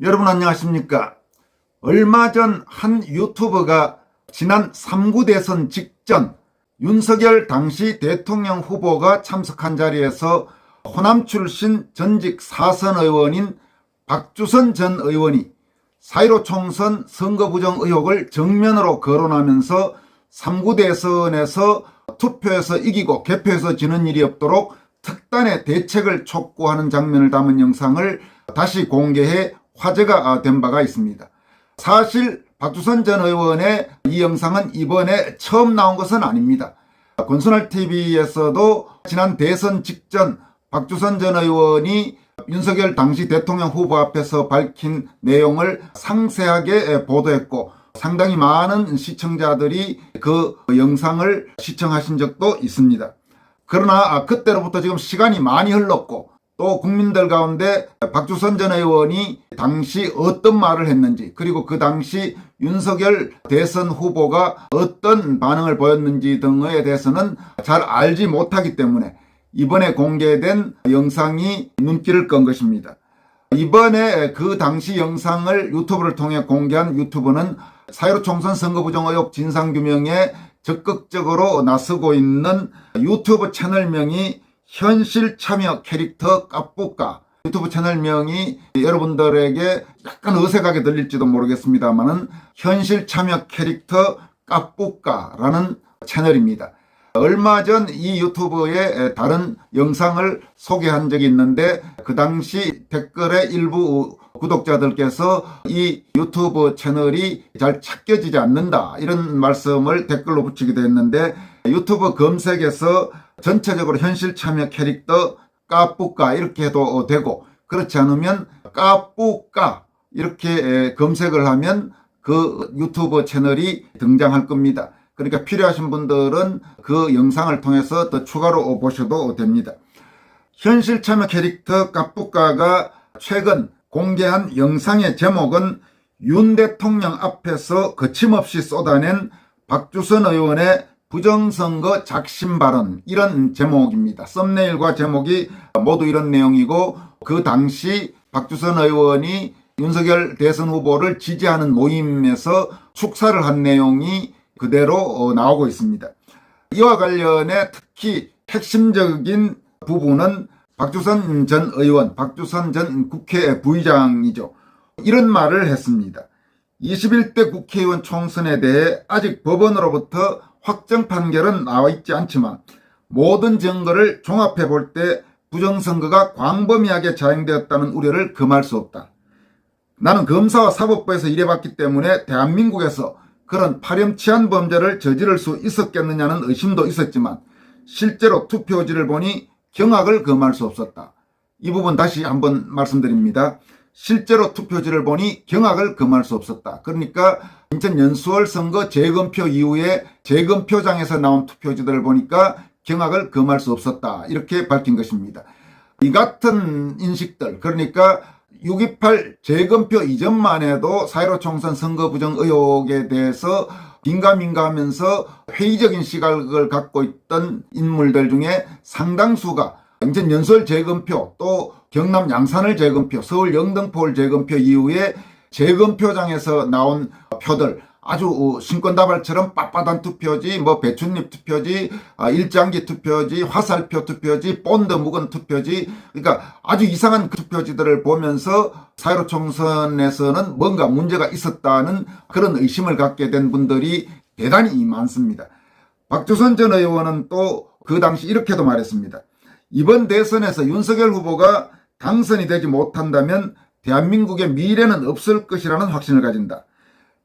여러분 안녕하십니까? 얼마 전 한 유튜버가 지난 3구 대선 직전 윤석열 당시 대통령 후보가 참석한 자리에서 호남 출신 전직 사선 의원인 박주선 전 의원이 4.15 총선 선거 부정 의혹을 정면으로 거론하면서 3구 대선에서 투표에서 이기고 개표에서 지는 일이 없도록 특단의 대책을 촉구하는 장면을 담은 영상을 다시 공개해 화제가 된 바가 있습니다. 사실 박주선 전 의원의 이 영상은 이번에 처음 나온 것은 아닙니다. 권순알TV에서도 지난 대선 직전 박주선 전 의원이 윤석열 당시 대통령 후보 앞에서 밝힌 내용을 상세하게 보도했고 상당히 많은 시청자들이 그 영상을 시청하신 적도 있습니다. 그러나 그때로부터 지금 시간이 많이 흘렀고 또 국민들 가운데 박주선 전 의원이 당시 어떤 말을 했는지 그리고 그 당시 윤석열 대선 후보가 어떤 반응을 보였는지 등에 대해서는 잘 알지 못하기 때문에 이번에 공개된 영상이 눈길을 끈 것입니다. 이번에 그 당시 영상을 유튜브를 통해 공개한 유튜버는 4.15 총선 선거 부정 의혹 진상규명에 적극적으로 나서고 있는 유튜브 채널명이 현실 참여 캐릭터 까뿌까. 유튜브 채널명이 여러분들에게 약간 어색하게 들릴지도 모르겠습니다만은 현실 참여 캐릭터 까뿌까라는 채널입니다. 얼마 전 이 유튜브의 다른 영상을 소개한 적이 있는데 그 당시 댓글에 일부 구독자들께서 이 유튜브 채널이 잘 찾겨지지 않는다 이런 말씀을 댓글로 붙이기도 했는데 유튜브 검색에서 전체적으로 현실 참여 캐릭터 까뿌까 이렇게 해도 되고 그렇지 않으면 까뿌까 이렇게 검색을 하면 그 유튜브 채널이 등장할 겁니다. 그러니까 필요하신 분들은 그 영상을 통해서 더 추가로 보셔도 됩니다. 현실 참여 캐릭터 까뿌까가 최근 공개한 영상의 제목은 윤 대통령 앞에서 거침없이 쏟아낸 박주선 의원의 부정선거 작심 발언 이런 제목입니다. 썸네일과 제목이 모두 이런 내용이고 그 당시 박주선 의원이 윤석열 대선 후보를 지지하는 모임에서 축사를 한 내용이 그대로 나오고 있습니다. 이와 관련해 특히 핵심적인 부분은 박주선 전 의원, 박주선 전 국회 부의장이죠. 이런 말을 했습니다. 21대 국회의원 총선에 대해 아직 법원으로부터 확정 판결은 나와 있지 않지만 모든 증거를 종합해 볼 때 부정선거가 광범위하게 자행되었다는 우려를 금할 수 없다. 나는 검사와 사법부에서 일해봤기 때문에 대한민국에서 그런 파렴치한 범죄를 저지를 수 있었겠느냐는 의심도 있었지만 실제로 투표지를 보니 경악을 금할 수 없었다. 이 부분 다시 한번 말씀드립니다. 실제로 투표지를 보니 경악을 금할 수 없었다. 그러니까 인천 연수원 선거 재검표 이후에 재검표장에서 나온 투표지들을 보니까 경악을 금할 수 없었다. 이렇게 밝힌 것입니다. 이 같은 인식들 그러니까 6.28 재검표 이전만 해도 4.15 총선 선거 부정 의혹에 대해서 민감하면서 회의적인 시각을 갖고 있던 인물들 중에 상당수가 인천 연수원 재검표 또 경남 양산을 재검표 서울 영등포를 재검표 이후에 재검표장에서 나온 표들 아주 신권다발처럼 빳빳한 투표지 배춧잎 투표지 일장기 투표지 화살표 투표지 본드 묵은 투표지 그러니까 아주 이상한 투표지들을 보면서 4.15 총선에서는 뭔가 문제가 있었다는 그런 의심을 갖게 된 분들이 대단히 많습니다. 박주선 전 의원은 또 그 당시 이렇게도 말했습니다. 이번 대선에서 윤석열 후보가 당선이 되지 못한다면 대한민국의 미래는 없을 것이라는 확신을 가진다.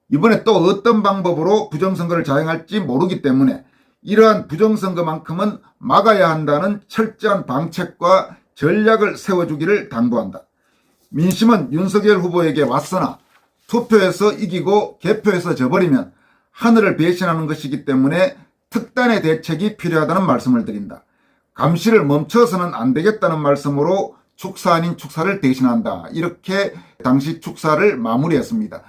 이번에 또 어떤 방법으로 부정선거를 자행할지 모르기 때문에 이러한 부정선거만큼은 막아야 한다는 철저한 방책과 전략을 세워주기를 당부한다. 민심은 윤석열 후보에게 왔으나 투표에서 이기고 개표에서 져버리면 하늘을 배신하는 것이기 때문에 특단의 대책이 필요하다는 말씀을 드린다. 감시를 멈춰서는 안 되겠다는 말씀으로 축사 아닌 축사를 대신한다. 이렇게 당시 축사를 마무리했습니다.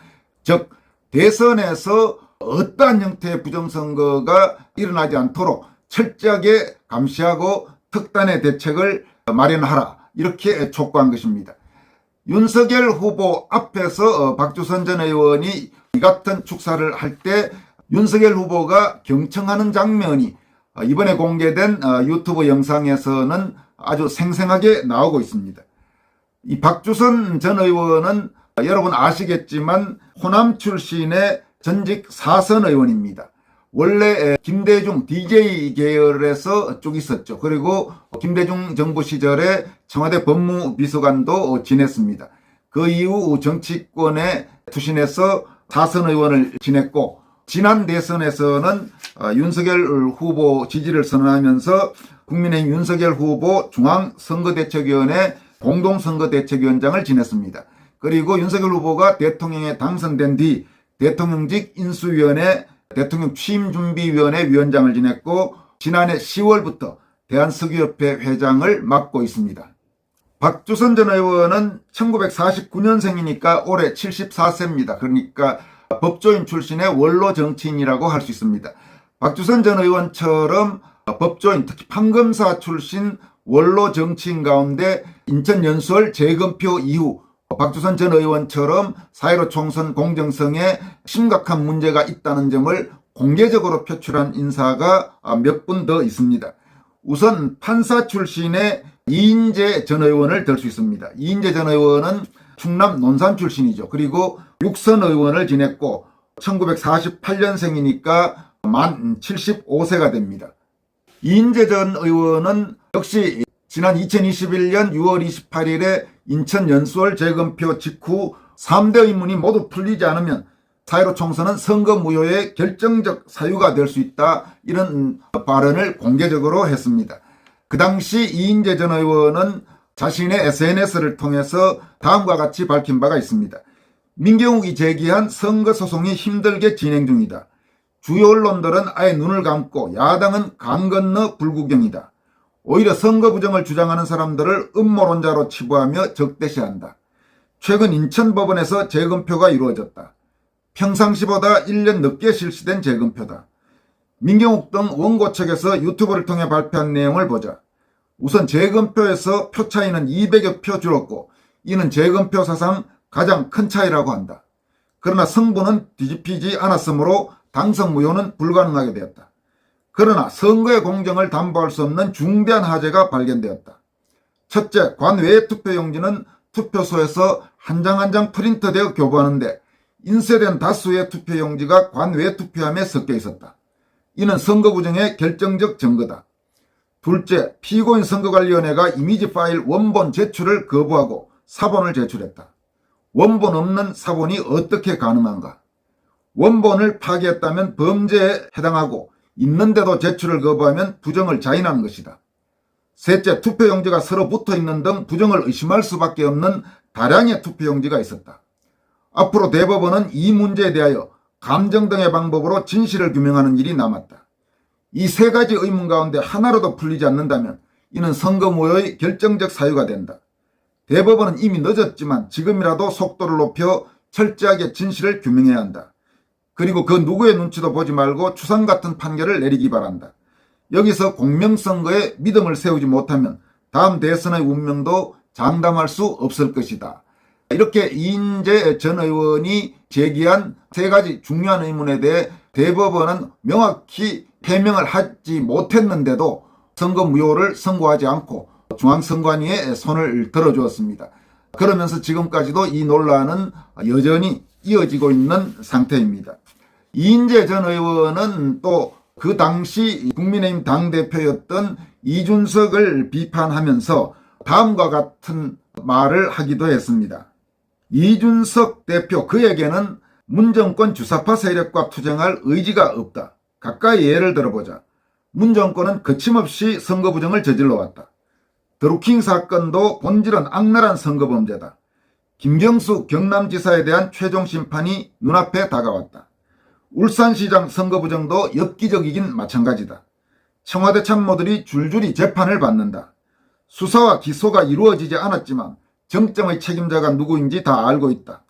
즉 대선에서 어떠한 형태의 부정선거가 일어나지 않도록 철저하게 감시하고 특단의 대책을 마련하라 이렇게 촉구한 것입니다. 윤석열 후보 앞에서 박주선 전 의원이 이 같은 축사를 할 때 윤석열 후보가 경청하는 장면이 이번에 공개된 유튜브 영상에서는 아주 생생하게 나오고 있습니다. 이 박주선 전 의원은 여러분 아시겠지만 호남 출신의 전직 사선 의원입니다. 원래 김대중 DJ 계열에서 쭉 있었죠. 그리고 김대중 정부 시절에 청와대 법무비서관도 지냈습니다. 그 이후 정치권에 투신해서 사선 의원을 지냈고 지난 대선에서는 윤석열 후보 지지를 선언하면서 국민의힘 윤석열 후보 중앙선거대책위원회 공동선거대책위원장을 지냈습니다. 그리고 윤석열 후보가 대통령에 당선된 뒤 대통령직 인수위원회 대통령 취임준비위원회 위원장을 지냈고 지난해 10월부터 대한석유협회 회장을 맡고 있습니다. 박주선 전 의원은 1949년생이니까 올해 74세입니다. 그러니까 법조인 출신의 원로 정치인이라고 할 수 있습니다. 박주선 전 의원처럼 법조인, 특히 판검사 출신 원로 정치인 가운데 인천 연수원 재검표 이후 박주선 전 의원처럼 4.15 총선 공정성에 심각한 문제가 있다는 점을 공개적으로 표출한 인사가 몇 분 더 있습니다. 우선 판사 출신의 이인재 전 의원을 들 수 있습니다. 이인재 전 의원은 충남 논산 출신이죠. 그리고 육선 의원을 지냈고 1948년생이니까 만 75세가 됩니다. 이인재 전 의원은 역시 지난 2021년 6월 28일에 인천 연수원 재검표 직후 3대 의문이 모두 풀리지 않으면 4.15 총선은 선거 무효의 결정적 사유가 될 수 있다, 이런 발언을 공개적으로 했습니다. 그 당시 이인재 전 의원은 자신의 SNS를 통해서 다음과 같이 밝힌 바가 있습니다. 민경욱이 제기한 선거소송이 힘들게 진행 중이다. 주요 언론들은 아예 눈을 감고 야당은 강 건너 불구경이다. 오히려 선거 부정을 주장하는 사람들을 음모론자로 치부하며 적대시한다. 최근 인천법원에서 재검표가 이루어졌다. 평상시보다 1년 늦게 실시된 재검표다. 민경욱 등 원고 측에서 유튜브를 통해 발표한 내용을 보자. 우선 재검표에서 표 차이는 200여 표 줄었고 이는 재검표 사상 가장 큰 차이라고 한다. 그러나 성분은 뒤집히지 않았으므로 당선 무효는 불가능하게 되었다. 그러나 선거의 공정을 담보할 수 없는 중대한 하재가 발견되었다. 첫째, 관외 투표용지는 투표소에서 한 장 한 장 프린트되어 교부하는데 인쇄된 다수의 투표용지가 관외 투표함에 섞여 있었다. 이는 선거 부정의 결정적 증거다. 둘째, 피고인 선거관리위원회가 이미지 파일 원본 제출을 거부하고 사본을 제출했다. 원본 없는 사본이 어떻게 가능한가? 원본을 파기했다면 범죄에 해당하고 있는데도 제출을 거부하면 부정을 자인하는 것이다. 셋째, 투표용지가 서로 붙어있는 등 부정을 의심할 수밖에 없는 다량의 투표용지가 있었다. 앞으로 대법원은 이 문제에 대하여 감정 등의 방법으로 진실을 규명하는 일이 남았다. 이 세 가지 의문 가운데 하나로도 풀리지 않는다면 이는 선거 무효의 결정적 사유가 된다. 대법원은 이미 늦었지만 지금이라도 속도를 높여 철저하게 진실을 규명해야 한다. 그리고 그 누구의 눈치도 보지 말고 추상 같은 판결을 내리기 바란다. 여기서 공명선거에 믿음을 세우지 못하면 다음 대선의 운명도 장담할 수 없을 것이다. 이렇게 이인재 전 의원이 제기한 세 가지 중요한 의문에 대해 대법원은 명확히 해명을 하지 못했는데도 선거 무효를 선고하지 않고 중앙선관위에 손을 들어주었습니다. 그러면서 지금까지도 이 논란은 여전히 이어지고 있는 상태입니다. 이인재 전 의원은 또 그 당시 국민의힘 당대표였던 이준석을 비판하면서 다음과 같은 말을 하기도 했습니다. 이준석 대표, 그에게는 문정권 주사파 세력과 투쟁할 의지가 없다. 가까이 예를 들어보자. 문정권은 거침없이 선거 부정을 저질러 왔다. 드루킹 사건도 본질은 악랄한 선거범죄다. 김경수 경남지사에 대한 최종 심판이 눈앞에 다가왔다. 울산시장 선거 부정도 엽기적이긴 마찬가지다. 청와대 참모들이 줄줄이 재판을 받는다. 수사와 기소가 이루어지지 않았지만 정점의 책임자가 누구인지 다 알고 있다.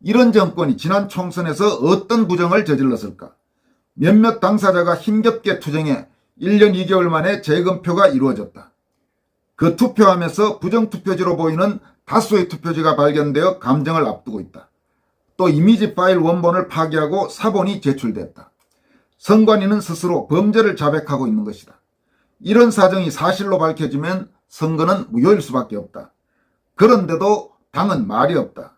이런 정권이 지난 총선에서 어떤 부정을 저질렀을까? 몇몇 당사자가 힘겹게 투쟁해 1년 2개월 만에 재검표가 이루어졌다. 그 투표함에서 부정투표지로 보이는 다수의 투표지가 발견되어 감정을 앞두고 있다. 또 이미지 파일 원본을 파기하고 사본이 제출됐다. 선관위는 스스로 범죄를 자백하고 있는 것이다. 이런 사정이 사실로 밝혀지면 선거는 무효일 수밖에 없다. 그런데도 당은 말이 없다.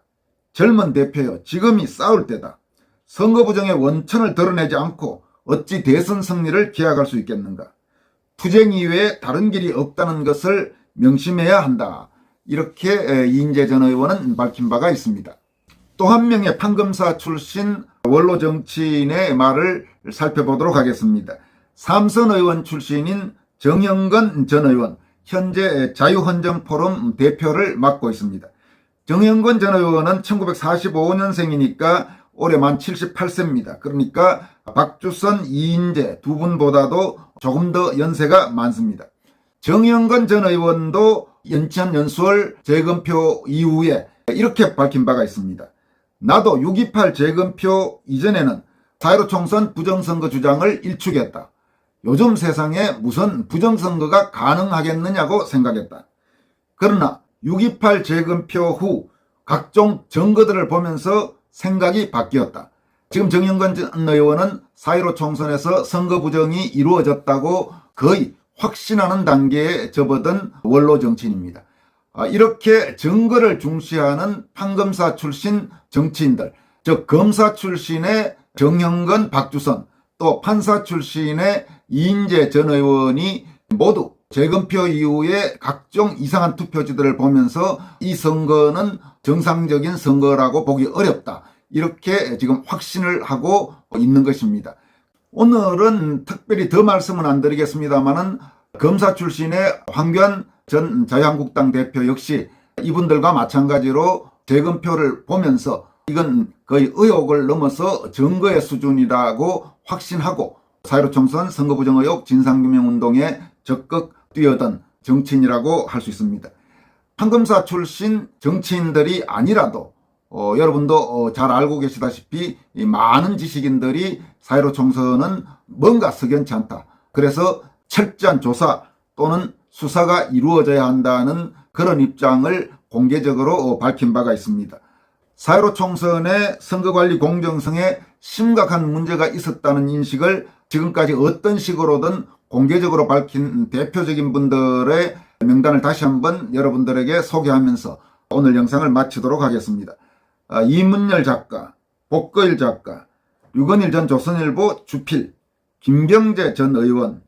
젊은 대표여, 지금이 싸울 때다. 선거 부정의 원천을 드러내지 않고 어찌 대선 승리를 기약할 수 있겠는가. 투쟁 이외에 다른 길이 없다는 것을 명심해야 한다. 이렇게 이인재 전 의원은 밝힌 바가 있습니다. 또 한 명의 판검사 출신 원로 정치인의 말을 살펴보도록 하겠습니다. 삼선 의원 출신인 정영건 전 의원, 현재 자유헌정포럼 대표를 맡고 있습니다. 정영건 전 의원은 1945년생이니까 올해 만 78세입니다. 그러니까 박주선, 이인재 두 분보다도 조금 더 연세가 많습니다. 정영건 전 의원도 연천 연수월 재검표 이후에 이렇게 밝힌 바가 있습니다. 나도 6.28 재검표 이전에는 4.15 총선 부정선거 주장을 일축했다. 요즘 세상에 무슨 부정선거가 가능하겠느냐고 생각했다. 그러나 6.28 재검표 후 각종 증거들을 보면서 생각이 바뀌었다. 지금 정영건 전 의원은 4.15 총선에서 선거 부정이 이루어졌다고 거의 확신하는 단계에 접어든 원로 정치인입니다. 이렇게 증거를 중시하는 판검사 출신 정치인들, 즉 검사 출신의 정영건, 박주선, 또 판사 출신의 이인재 전 의원이 모두 재검표 이후에 각종 이상한 투표지들을 보면서 이 선거는 정상적인 선거라고 보기 어렵다. 이렇게 지금 확신을 하고 있는 것입니다. 오늘은 특별히 더 말씀은 안 드리겠습니다만은 검사 출신의 황교안 전 자유한국당 대표 역시 이분들과 마찬가지로 재검표를 보면서 이건 거의 의혹을 넘어서 증거의 수준이라고 확신하고 4.15 총선 선거부정 의혹 진상규명운동에 적극 뛰어든 정치인이라고 할 수 있습니다. 판검사 출신 정치인들이 아니라도 여러분도 잘 알고 계시다시피 많은 지식인들이 4.15 총선은 뭔가 석연치 않다. 그래서 철저한 조사 또는 수사가 이루어져야 한다는 그런 입장을 공개적으로 밝힌 바가 있습니다. 4.15 총선의 선거관리 공정성에 심각한 문제가 있었다는 인식을 지금까지 어떤 식으로든 공개적으로 밝힌 대표적인 분들의 명단을 다시 한번 여러분들에게 소개하면서 오늘 영상을 마치도록 하겠습니다. 이문열 작가, 복거일 작가, 류건일 전 조선일보 주필, 김병재 전 의원,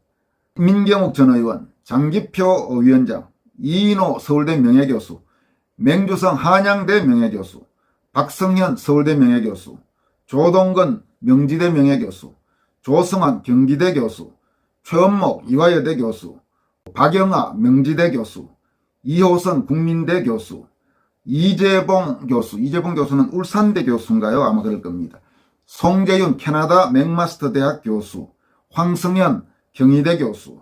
민경욱 전 의원, 장기표 위원장, 이인호 서울대 명예교수, 맹주성 한양대 명예교수, 박성현 서울대 명예교수, 조동건 명지대 명예교수, 조성환 경기대 교수, 최원목 이화여대 교수, 박영하 명지대 교수, 이호선 국민대 교수, 이재봉 교수는 울산대 교수인가요? 아마 그럴 겁니다. 송재윤 캐나다 맥마스터 대학 교수, 황승현 경희대 교수,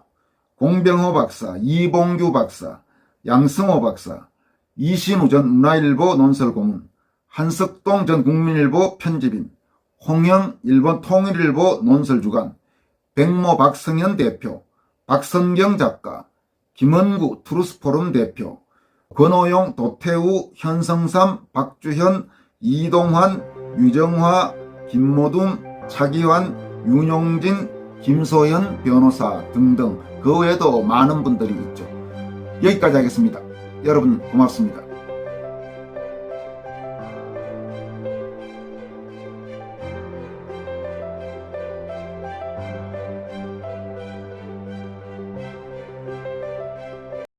공병호 박사, 이봉규 박사, 양승호 박사, 이신우 전 문화일보 논설고문, 한석동 전 국민일보 편집인, 홍영 일본 통일일보 논설주간, 백모 박성현 대표, 박선경 작가, 김원구 트루스포럼 대표, 권오용, 도태우, 현성삼, 박주현, 이동환, 유정화, 김모둠, 차기환, 윤용진, 김소현 변호사 등등 그 외에도 많은 분들이 있죠. 여기까지 하겠습니다. 여러분 고맙습니다.